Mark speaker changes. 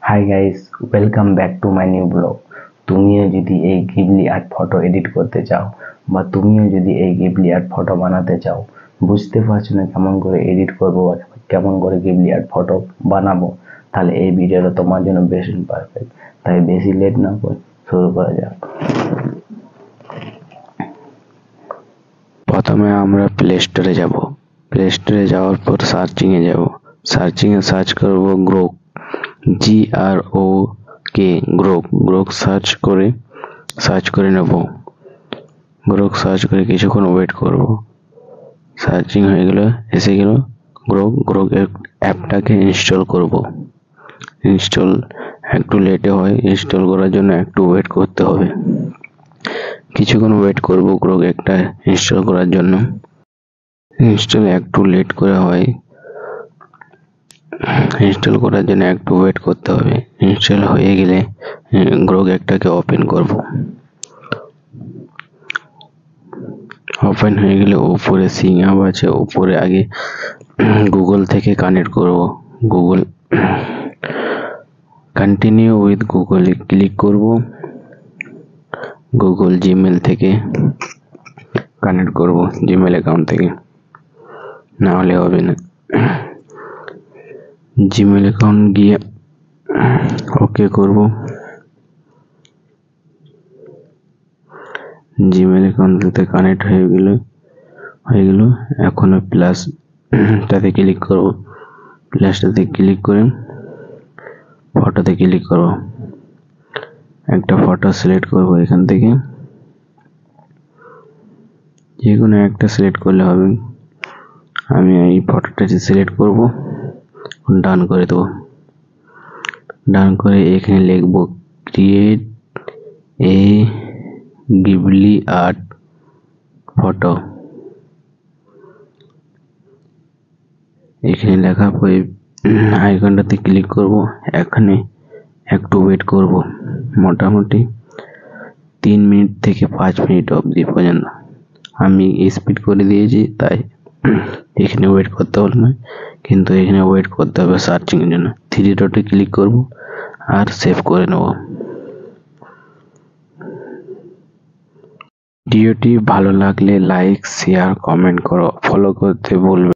Speaker 1: Hi guys, welcome back to my new blog. তুমিও যদি এই গিবলি আর্ট ফটো এডিট করতে চাও বা তুমিও যদি এই গিবলি আর্ট ফটো বানাতে চাও, বুঝতে পারছো না কেমন করে এডিট করবো বা কেমন করে গিবলি আর্ট ফটো বানাবো, তাহলে এই ভিডিওটা তোমার জন্য বেস্ট পারফেক্ট। তাই বেশি লেট না করে শুরু করা যাক। প্রথমে আমরা প্লে স্টোরে যাব। প্লে স্টোরে যাওয়ার পর সার্চিংয়ে যাব। সার্চিংয়ে সার্চ করব গ্রোক, GROK, গ্রোক সার্চ করে নেব। গ্রোক সার্চ করে কিছুক্ষণ ওয়েট করব। সার্চিং হয়ে গেল, এসে গেল গ্রোক অ্যাপটাকে ইনস্টল করব। ইনস্টল একটু লেটে হয়, ইনস্টল করার জন্য একটু ওয়েট করতে হবে। কিছুক্ষণ ওয়েট করব গ্রোক একটা ইনস্টল করার জন্য। ইনস্টল একটু লেট করে হয়, ইনস্টল করার জন্য একটু ওয়েট করতে হবে। ইনস্টল হয়ে গেলে গ্রোক একটাকে ওপেন করব। ওপেন হয়ে গেলে উপরে সিং আপ আছে, উপরে আগে গুগল থেকে কানেক্ট করব। গুগল কন্টিনিউ উইথ গুগলে ক্লিক করব। গুগল জিমেল থেকে কানেক্ট করব, জিমেল অ্যাকাউন্ট থেকে, না হলে হবে না। জিমেল অ্যাকাউন্ট গিয়ে ওকে করব। জিমেল অ্যাকাউন্টতে কানেক্ট হয়ে গেল। এখন প্লাসটাতে ক্লিক করব। প্লাসটাতে ক্লিক করে ফটোতে ক্লিক করব। একটা ফটো সিলেক্ট করব এখান থেকে, যে কোনো একটা সিলেক্ট করলে হবে। আমি এই ফটোটা সিলেক্ট করব, ডান করে দেবো। ডান করে এখানে লিখব create a Ghibli art photo. এখানে লেখার পরে আইকনটাতে ক্লিক করব। এখানে একটু ওয়েট করব, মোটামুটি 3 মিনিট থেকে 5 মিনিট অবধি পর্যন্ত। আমি স্পিড করে দিয়েছি, তাই এখানে ওয়েট করতে হবে না, কিন্তু এখানে ওয়েট করতে হবে সার্চিং এর জন্য। 3 ডটে ক্লিক করব আর সেভ করে নেব। ভিডিওটি ভালো লাগলে লাইক, শেয়ার, কমেন্ট করো, ফলো করতে ভুলবে।